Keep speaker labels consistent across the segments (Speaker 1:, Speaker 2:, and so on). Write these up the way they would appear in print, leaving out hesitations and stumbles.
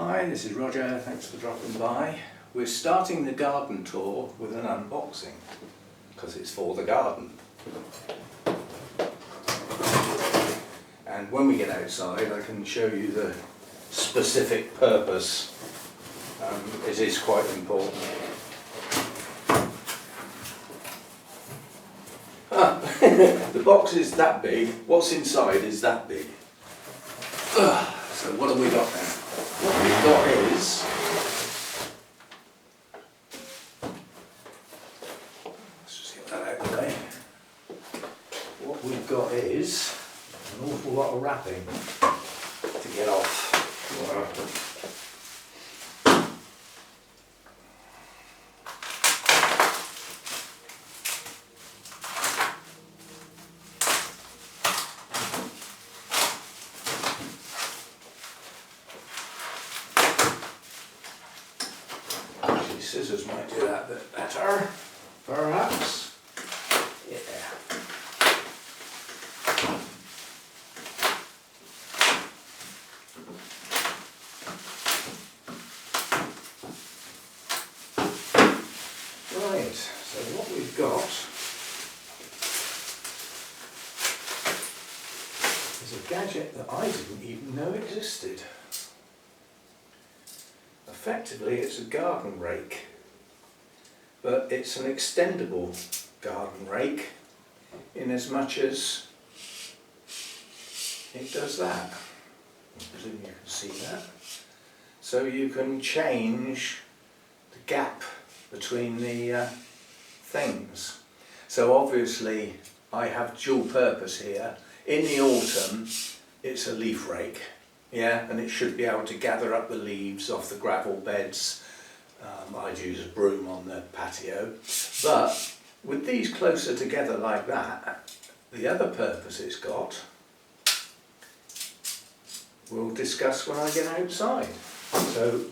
Speaker 1: Hi, this is Roger, thanks for dropping by. We're starting the garden tour with an unboxing, because it's for the garden. And when we get outside I can show you the specific purpose. It is quite important. The box is that big, what's inside is that big. So what have we got now? What we've got is, let's just get that out of the way. What we've got is an awful lot of wrapping to get off. Scissors might do that a bit better, perhaps. Yeah. Right, so what we've got is a gadget that I didn't even know existed. Effectively it's a garden rake, but it's an extendable garden rake in as much as it does that. I presume you can see that. So you can change the gap between the things. So obviously I have dual purpose here. In the autumn it's a leaf rake. Yeah, and it should be able to gather up the leaves off the gravel beds. I'd use a broom on the patio. But with these closer together like that, the other purpose it's got, we'll discuss when I get outside. So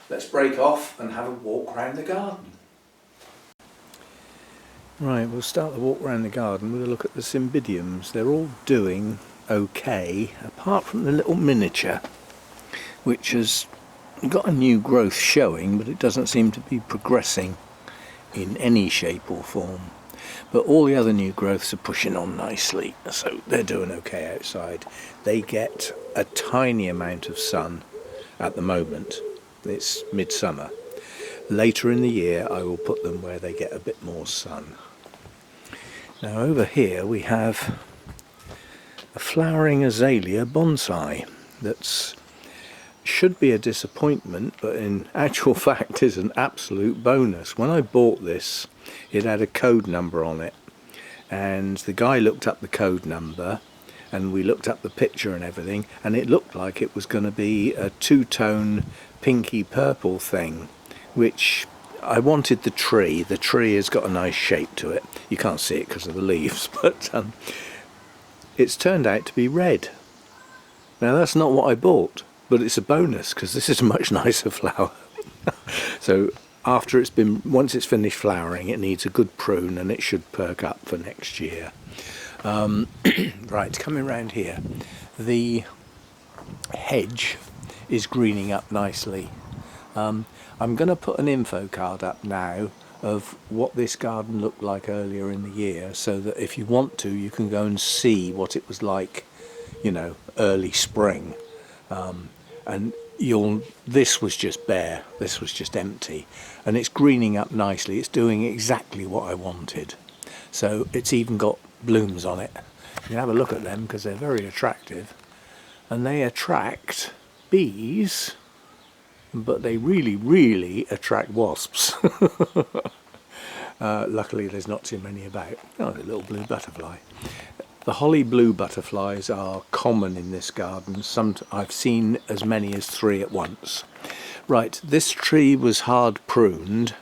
Speaker 1: let's break off and have a walk around the garden. Right, we'll start the walk around the garden with a look at the cymbidiums. They're all doing okay, apart from the little miniature, which has got a new growth showing, but it doesn't seem to be progressing in any shape or form. But all the other new growths are pushing on nicely, so they're doing okay outside. They get a tiny amount of sun at the moment. It's midsummer. Later in the year I will put them where they get a bit more sun. Now over here we have a flowering azalea bonsai that's should be a disappointment, but in actual fact is an absolute bonus. When I bought this, it had a code number on it, and the guy looked up the code number and we looked up the picture and everything, and it looked like it was going to be a two-tone pinky purple thing, which I wanted. The tree has got a nice shape to it. You can't see it because of the leaves, but it's turned out to be red. Now that's not what I bought, but it's a bonus because this is a much nicer flower. So once it's finished flowering, it needs a good prune and it should perk up for next year. Right, coming round here, the hedge is greening up nicely. I'm going to put an info card up now of what this garden looked like earlier in the year, so that if you want to, you can go and see what it was like, you know, early spring. And this was just bare, this was just empty, and it's greening up nicely. It's doing exactly what I wanted. So it's even got blooms on it. You can have a look at them because they're very attractive, and they attract bees, but they really attract wasps. Luckily there's not too many about. Oh, the little blue butterfly. The holly blue butterflies are common in this garden. I've seen as many as 3 at once. Right, this tree was hard pruned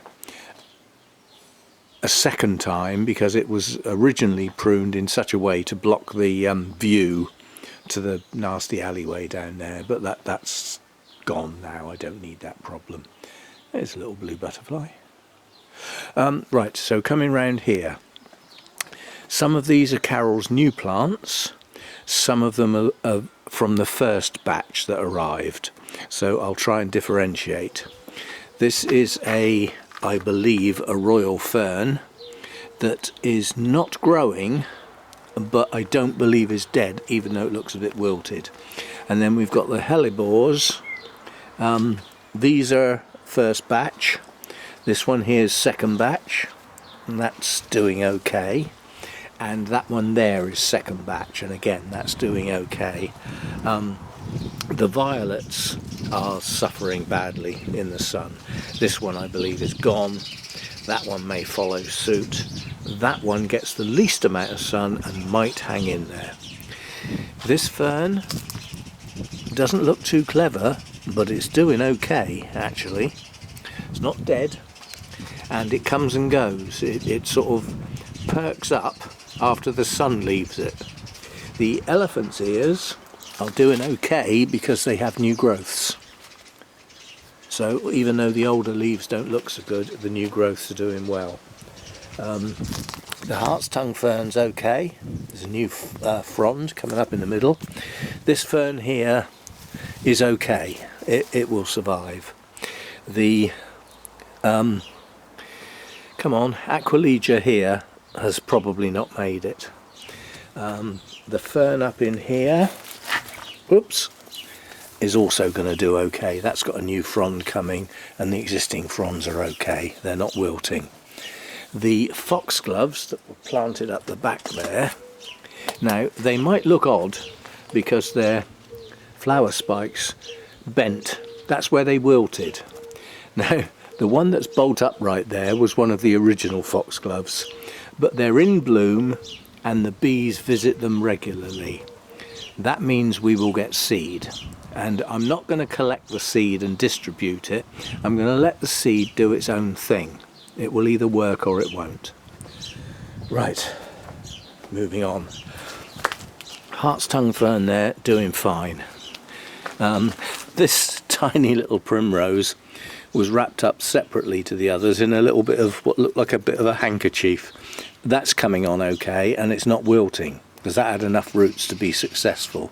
Speaker 1: a second time because it was originally pruned in such a way to block the view to the nasty alleyway down there, but that's gone now. I don't need that problem. There's a little blue butterfly. Right, so coming round here, some of these are Carol's new plants, some of them are from the first batch that arrived. so I'll try and differentiate. This is I believe, a royal fern that is not growing, but I don't believe is dead, even though it looks a bit wilted. And then we've got the hellebores. These are first batch. This one here is second batch, and that's doing okay. And that one there is second batch, and again that's doing okay. The violets are suffering badly in the sun. This one I believe is gone. That one may follow suit. That one gets the least amount of sun and might hang in there. This fern doesn't look too clever, but it's doing okay actually. It's not dead, and it comes and goes. It sort of perks up after the sun leaves it. The elephant's ears are doing okay because they have new growths. So even though the older leaves don't look so good, the new growths are doing well. The hart's tongue fern's okay. There's a new frond coming up in the middle. This fern here is okay. It will survive. The Aquilegia here has probably not made it. The fern up in here, whoops, is also going to do okay. That's got a new frond coming, and the existing fronds are okay. They're not wilting. The foxgloves that were planted up the back there, now they might look odd because their flower spikes bent. That's where they wilted. Now the one that's bolt upright there was one of the original foxgloves, but they're in bloom and the bees visit them regularly. That means we will get seed, and I'm not going to collect the seed and distribute it. I'm going to let the seed do its own thing. It will either work or it won't. Right, moving on. Hart's tongue fern there, doing fine. This tiny little primrose was wrapped up separately to the others in a little bit of what looked like a bit of a handkerchief. That's coming on okay, and it's not wilting because that had enough roots to be successful.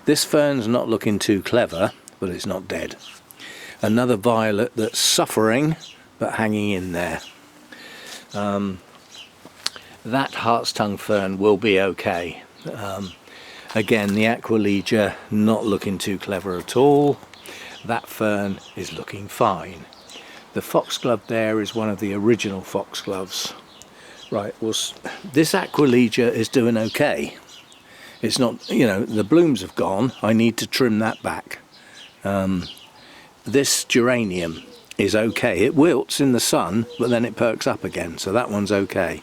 Speaker 1: This fern's not looking too clever, but it's not dead. Another violet that's suffering but hanging in there. That hart's tongue fern will be okay. Again, the Aquilegia not looking too clever at all. That fern is looking fine. The foxglove there is one of the original foxgloves. Right, well, this Aquilegia is doing okay. It's not, you know, the blooms have gone. I need to trim that back. This geranium is okay. It wilts in the sun, but then it perks up again, so that one's okay.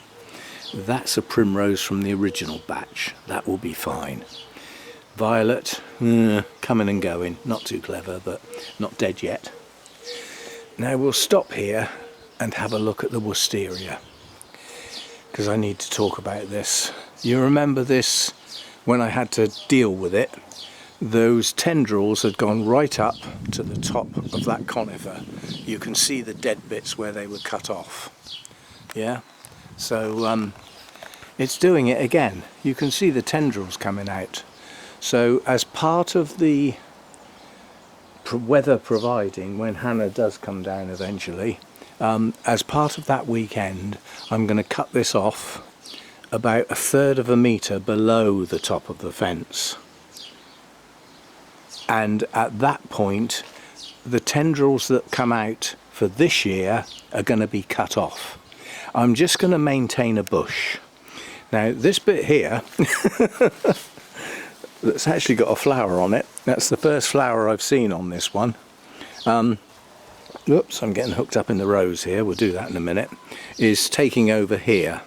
Speaker 1: That's a primrose from the original batch. That will be fine. Violet, coming and going. Not too clever, but not dead yet. Now we'll stop here and have a look at the Wisteria, because I need to talk about this. You remember this when I had to deal with it? Those tendrils had gone right up to the top of that conifer. You can see the dead bits where they were cut off. Yeah? So it's doing it again. You can see the tendrils coming out. So as part of the weather providing, when Hannah does come down eventually, as part of that weekend, I'm going to cut this off about 1/3 of a metre below the top of the fence. And at that point, the tendrils that come out for this year are going to be cut off. I'm just going to maintain a bush. Now this bit here that's actually got a flower on it, that's the first flower I've seen on this one. Oops, I'm getting hooked up in the rose here, we'll do that in a minute, is taking over here.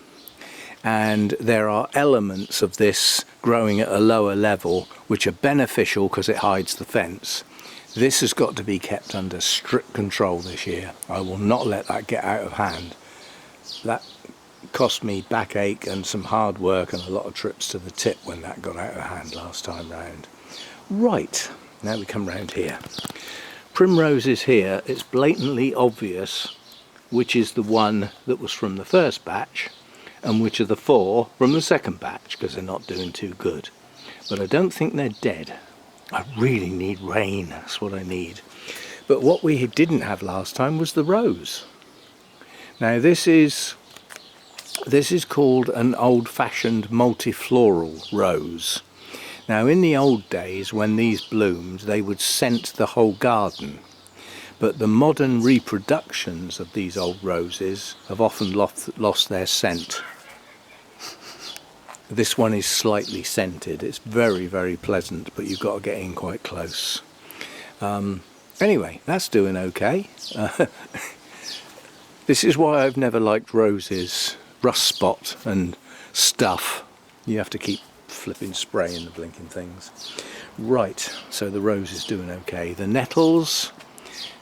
Speaker 1: And there are elements of this growing at a lower level which are beneficial because it hides the fence. This has got to be kept under strict control this year. I will not let that get out of hand. That cost me backache and some hard work and a lot of trips to the tip when that got out of hand last time round. Right, now we come round here. Primrose is here. It's blatantly obvious which is the one that was from the first batch and which are the 4 from the second batch, because they're not doing too good. But I don't think they're dead. I really need rain, that's what I need. But what we didn't have last time was the rose. Now this is called an old-fashioned multifloral rose. Now in the old days when these bloomed, they would scent the whole garden. But the modern reproductions of these old roses have often lost their scent. This one is slightly scented. It's very, very pleasant, but you've got to get in quite close. Anyway, that's doing okay. This is why I've never liked roses. Rust spot and stuff. You have to keep flipping spraying the blinking things. Right, so the rose is doing okay. The nettles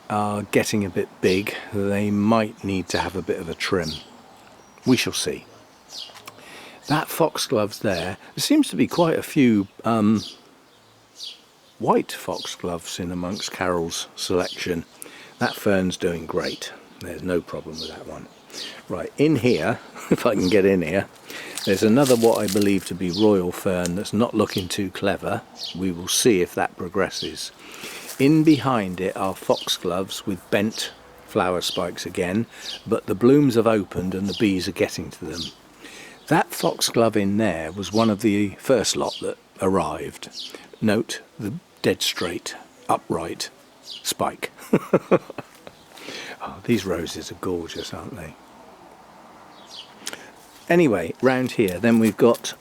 Speaker 1: are getting a bit big. They might need to have a bit of a trim. We shall see. That foxgloves there seems to be quite a few white foxgloves in amongst Carol's selection. That fern's doing great. There's no problem with that one. Right, in here, if I can get in here, there's another what I believe to be royal fern that's not looking too clever. We will see if that progresses. In behind it are foxgloves with bent flower spikes again, but the blooms have opened and the bees are getting to them. That foxglove in there was one of the first lot that arrived. Note the dead straight, upright spike. Oh, these roses are gorgeous, aren't they? Anyway, round here then we've got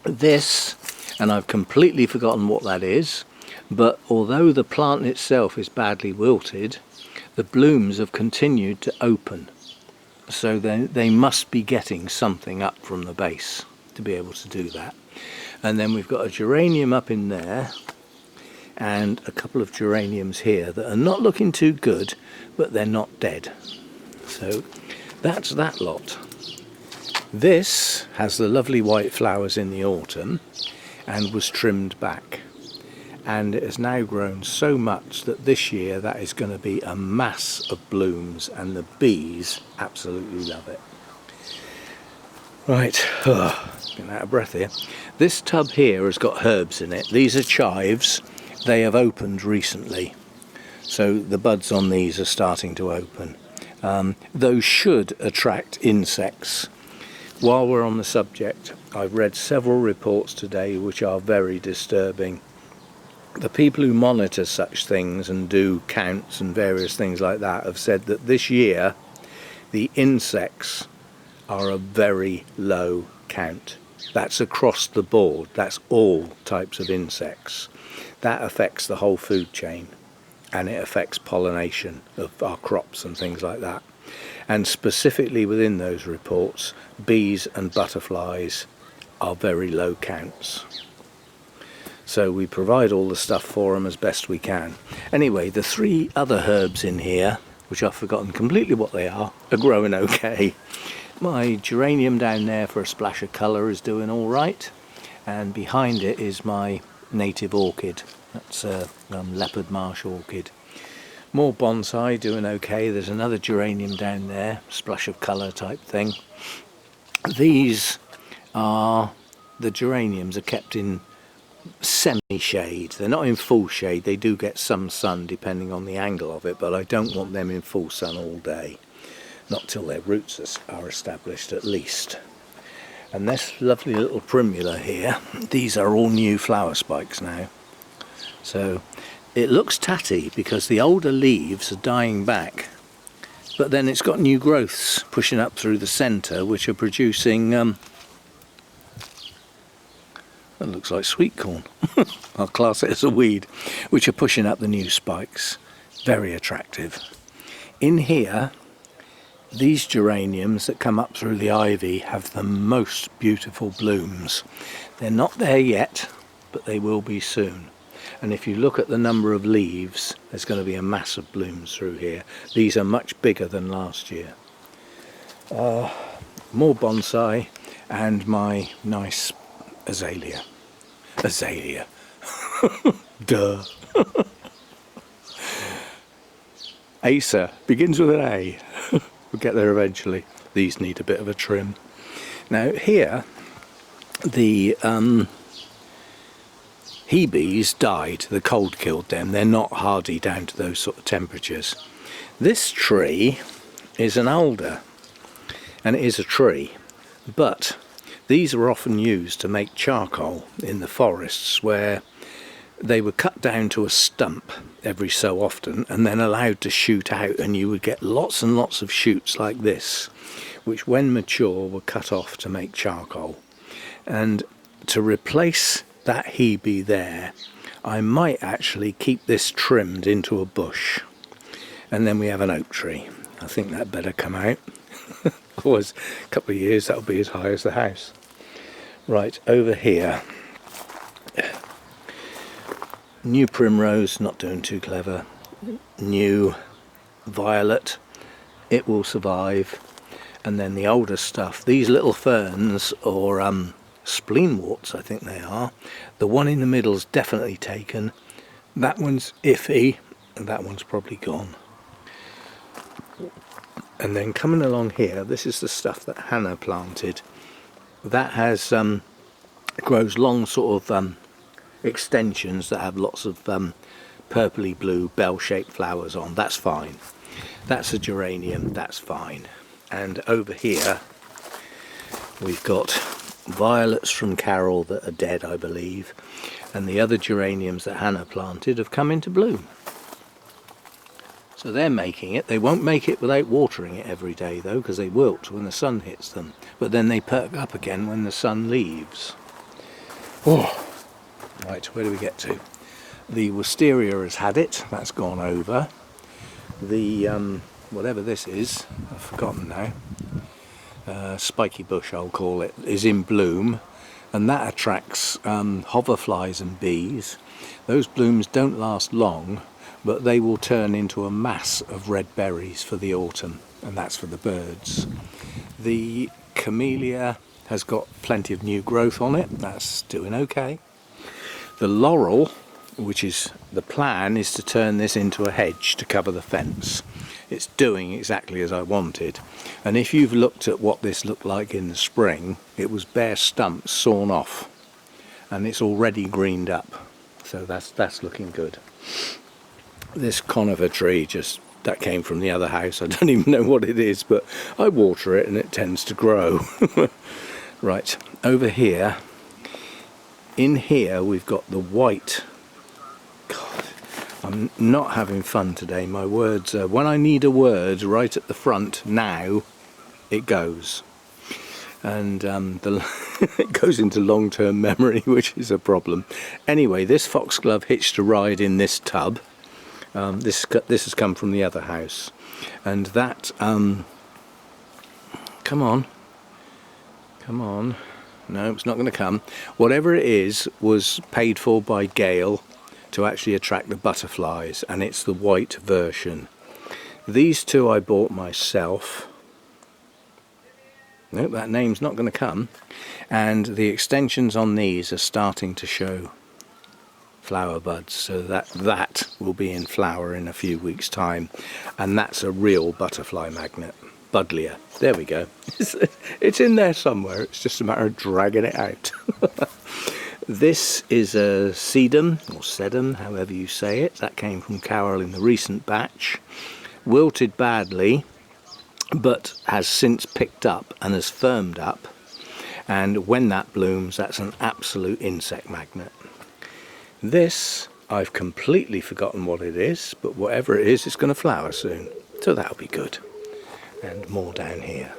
Speaker 1: this, and I've completely forgotten what that is, but although the plant itself is badly wilted, the blooms have continued to open, so they must be getting something up from the base to be able to do that. And then we've got a geranium up in there and a couple of geraniums here that are not looking too good, but they're not dead. So that's that lot. This has the lovely white flowers in the autumn and was trimmed back, and it has now grown so much that this year that is going to be a mass of blooms, and the bees absolutely love it. Right, getting out of breath here. This tub here has got herbs in it. These are chives. They have opened recently, so the buds on these are starting to open. Those should attract insects. While we're on the subject, I've read several reports today which are very disturbing. The people who monitor such things and do counts and various things like that have said that this year the insects are a very low count. That's across the board. That's all types of insects. That affects the whole food chain, and it affects pollination of our crops and things like that. And specifically within those reports, bees and butterflies are very low counts. So we provide all the stuff for them as best we can. Anyway, the three other herbs in here, which I've forgotten completely what they are growing okay. My geranium down there for a splash of colour is doing all right, and behind it is my native orchid. That's a leopard marsh orchid. More bonsai doing okay. There's another geranium down there, splash of colour type thing. These are, the geraniums are kept in semi-shade. They're not in full shade. They do get some sun depending on the angle of it, but I don't want them in full sun all day. Not till their roots are established at least. And this lovely little primula here, these are all new flower spikes now. So it looks tatty because the older leaves are dying back, but then it's got new growths pushing up through the centre which are producing that looks like sweet corn. I'll class it as a weed, which are pushing up the new spikes. Very attractive. In here, these geraniums that come up through the ivy have the most beautiful blooms. They're not there yet, but they will be soon. And if you look at the number of leaves, there's going to be a mass of blooms through here. These are much bigger than last year. More bonsai and my nice azalea. Azalea. Duh. Acer begins with an A. We'll get there eventually. These need a bit of a trim. Now here, the Hebes died, the cold killed them, they're not hardy down to those sort of temperatures. This tree is an alder, and it is a tree, but these are often used to make charcoal in the forests, where they were cut down to a stump every so often and then allowed to shoot out, and you would get lots and lots of shoots like this, which when mature were cut off to make charcoal. And to replace that Hebe there, I might actually keep this trimmed into a bush, and then we have an oak tree. I think that better come out. Otherwise, a couple of years that'll be as high as the house. Right, over here, new primrose, not doing too clever. New violet, it will survive. And then the older stuff, these little ferns, or spleenworts I think they are. The one in the middle's definitely taken. That one's iffy, and that one's probably gone. And then coming along here, this is the stuff that Hannah planted. That has grows long sort of extensions that have lots of purpley blue bell-shaped flowers on. That's fine. That's a geranium, that's fine. And over here we've got violets from Carol that are dead, I believe, and the other geraniums that Hannah planted have come into bloom. So they're making it. They won't make it without watering it every day though, because they wilt when the sun hits them, but then they perk up again when the sun leaves. Oh, right, where do we get to? The Wisteria has had it, that's gone over. The whatever this is, I've forgotten now, spiky bush I'll call it, is in bloom, and that attracts hoverflies and bees. Those blooms don't last long, but they will turn into a mass of red berries for the autumn, and that's for the birds. The camellia has got plenty of new growth on it, that's doing okay. The laurel, which is the plan, is to turn this into a hedge to cover the fence. It's doing exactly as I wanted, and if you've looked at what this looked like in the spring, it was bare stumps sawn off, and it's already greened up, so that's looking good. This conifer tree, just that came from the other house, I don't even know what it is, but I water it and it tends to grow. Right, over here, in here we've got the white. God, I'm not having fun today. My words, when I need a word right at the front, now it goes. And it goes into long-term memory, which is a problem. Anyway, this foxglove hitched a ride in this tub. This has come from the other house. And that, come on. No, it's not going to come. Whatever it is was paid for by Gale to actually attract the butterflies, and it's the white version. These two I bought myself. Nope, that name's not going to come. And the extensions on these are starting to show flower buds, so that will be in flower in a few weeks' time, and that's a real butterfly magnet. Buddleia. There we go. It's in there somewhere, it's just a matter of dragging it out. This is a sedum, or sedum, however you say it. That came from Carol in the recent batch. Wilted badly, but has since picked up and has firmed up, and when that blooms, that's an absolute insect magnet. This, I've completely forgotten what it is, but whatever it is, it's going to flower soon, so that'll be good. And more down here.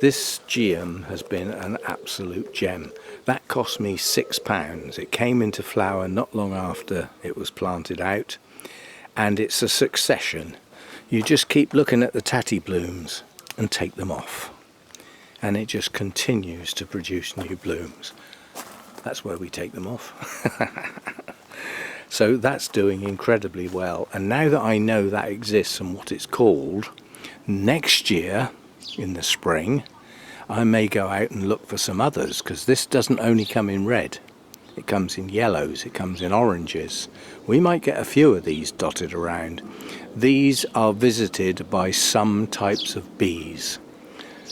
Speaker 1: This geum has been an absolute gem. That cost me £6. It came into flower not long after it was planted out, and it's a succession. You just keep looking at the tatty blooms and take them off, and it just continues to produce new blooms. That's where we take them off. So that's doing incredibly well, and now that I know that exists and what it's called, next year in the spring I may go out and look for some others, because this doesn't only come in red, it comes in yellows, it comes in oranges. We might get a few of these dotted around. These are visited by some types of bees,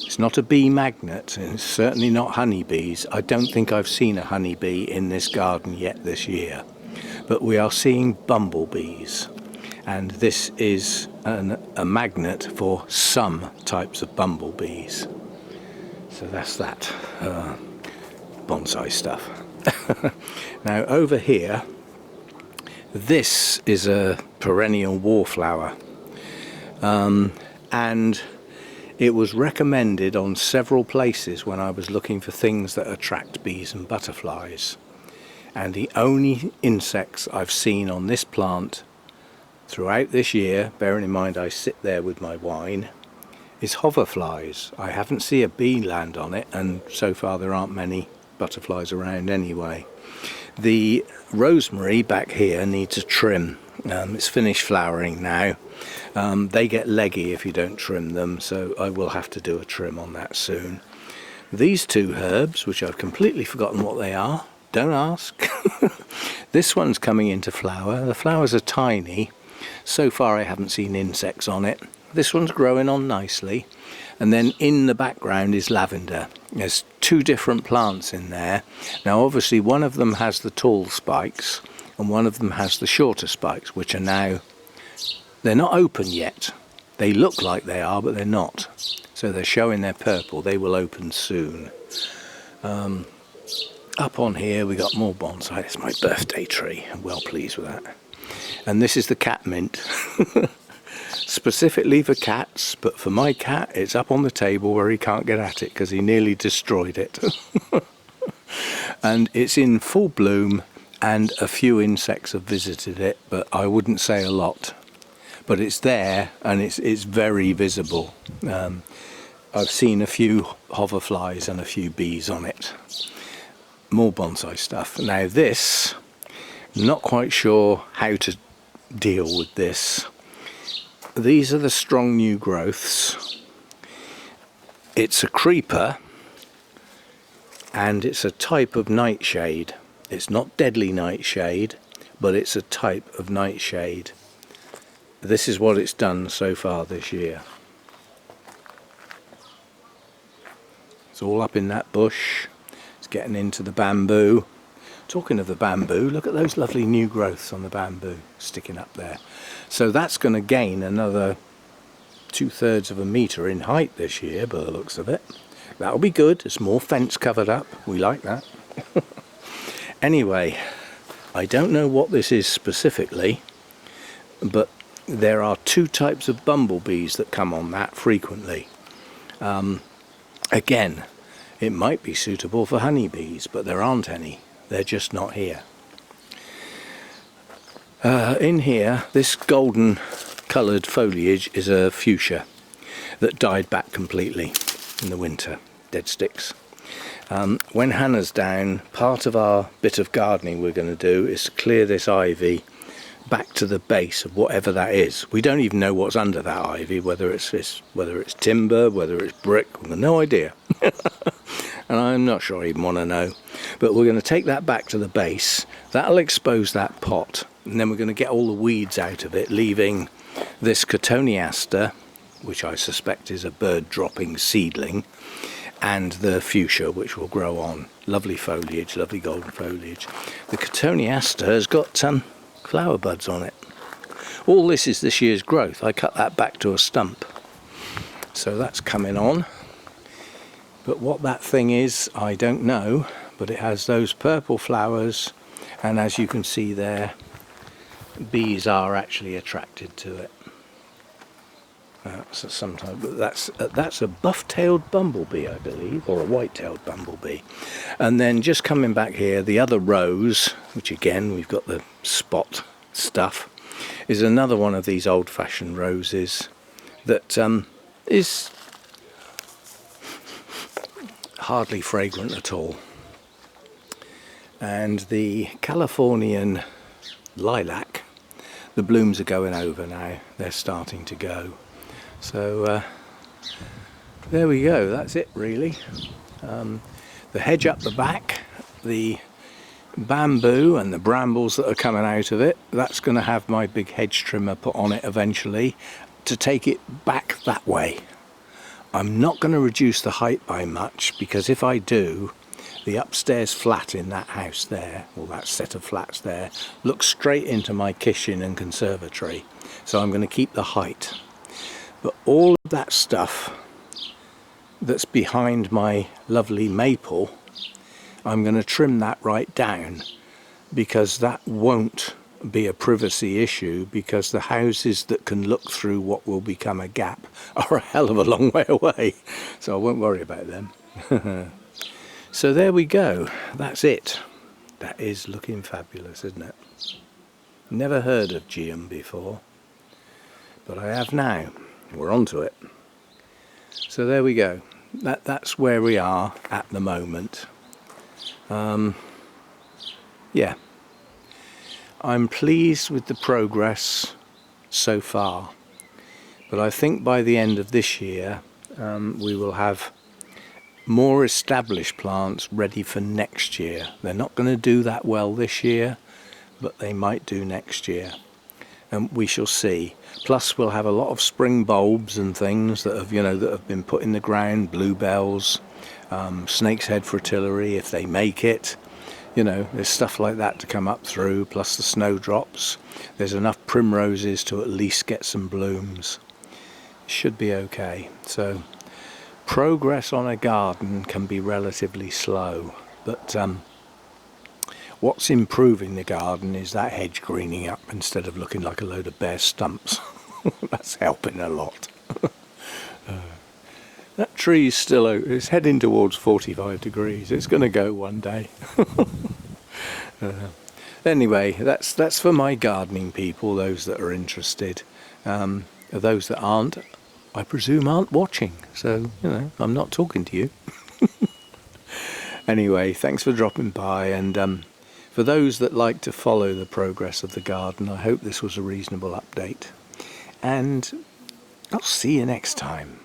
Speaker 1: It's not a bee magnet, and it's certainly not honeybees. I don't think I've seen a honeybee in this garden yet this year, but we are seeing bumblebees, and this is a magnet for some types of bumblebees. So that's that bonsai stuff. Now over here, this is a perennial wallflower, and it was recommended on several places when I was looking for things that attract bees and butterflies. And the only insects I've seen on this plant throughout this year, bearing in mind I sit there with my wine, is hoverflies. I haven't seen a bee land on it, and so far there aren't many butterflies around anyway. The rosemary back here needs a trim. It's finished flowering now. They get leggy if you don't trim them, so I will have to do a trim on that soon. These two herbs, which I've completely forgotten what they are, don't ask. This one's coming into flower. The flowers are tiny. So far I haven't seen insects on it. This one's growing on nicely. And then in the background is lavender. There's two different plants in there. Now obviously one of them has the tall spikes and one of them has the shorter spikes, which are now, they're not open yet. They look like they are, but they're not. So they're showing their purple. They will open soon. Up on here we got more bonsai. It's my birthday tree. I'm well pleased with that. And this is the cat mint. Specifically for cats, but for my cat it's up on the table where he can't get at it because he nearly destroyed it. And it's in full bloom, and a few insects have visited it, but I wouldn't say a lot. But it's there and it's very visible. I've seen a few hoverflies and a few bees on it. More bonsai stuff. Now this, not quite sure how to deal with this. These are the strong new growths. It's a creeper and it's a type of nightshade. It's not deadly nightshade, but it's a type of nightshade. This is what it's done so far this year. It's all up in that bush. It's getting into the bamboo. Talking of the bamboo, look at those lovely new growths on the bamboo sticking up there. So that's going to gain another 2/3 of a metre in height this year by the looks of it. That'll be good. It's more fence covered up. We like that. Anyway, I don't know what this is specifically, but there are two types of bumblebees that come on that frequently. Again, it might be suitable for honeybees, but there aren't any. They're just not here. In here, this golden coloured foliage is a fuchsia that died back completely in the winter, dead sticks. When Hannah's down, part of our bit of gardening we're going to do is to clear this ivy back to the base of whatever that is. We don't even know what's under that ivy, whether it's timber, whether it's brick, we've got no idea. And I'm not sure I even want to know. But we're going to take that back to the base. That'll expose that pot, and then we're going to get all the weeds out of it, leaving this cotoneaster, which I suspect is a bird dropping seedling, and the fuchsia, which will grow on. Lovely foliage, lovely golden foliage. The cotoneaster has got flower buds on it. All this is this year's growth. I cut that back to a stump, so that's coming on. But what that thing is, I don't know, but it has those purple flowers, and as you can see there, bees are actually attracted to it. That's a buff-tailed bumblebee, I believe, or a white-tailed bumblebee. And then just coming back here, the other rose, which again we've got the spot stuff, is another one of these old-fashioned roses that is hardly fragrant at all. And the Californian lilac, the blooms are going over now. They're starting to go. So there we go. That's it really. The hedge up the back, the bamboo and the brambles that are coming out of it, that's going to have my big hedge trimmer put on it eventually to take it back that way. I'm not going to reduce the height by much, because if I do, the upstairs flat in that house there, or that set of flats there, looks straight into my kitchen and conservatory. So I'm going to keep the height. But all of that stuff that's behind my lovely maple, I'm going to trim that right down, because that won't be a privacy issue, because the houses that can look through what will become a gap are a hell of a long way away, so I won't worry about them. So there we go, that's it. That is looking fabulous, isn't it? Never heard of Geum before, but I have now. We're on to it. So there we go, that's where we are at the moment. Yeah, I'm pleased with the progress so far, but I think by the end of this year we will have more established plants ready for next year. They're not going to do that well this year, but they might do next year, and we shall see. Plus we'll have a lot of spring bulbs and things that have, that have been put in the ground, bluebells, snake's head fritillary if they make it. There's stuff like that to come up through, plus the snowdrops. There's enough primroses to at least get some blooms. Should be okay. So progress on a garden can be relatively slow, but what's improving the garden is that hedge greening up instead of looking like a load of bare stumps. That's helping a lot. That tree's still, it's heading towards 45 degrees. It's going to go one day. Anyway, that's for my gardening people, those that are interested. Those that aren't, I presume aren't watching. So, I'm not talking to you. Anyway, thanks for dropping by. And for those that like to follow the progress of the garden, I hope this was a reasonable update. And I'll see you next time.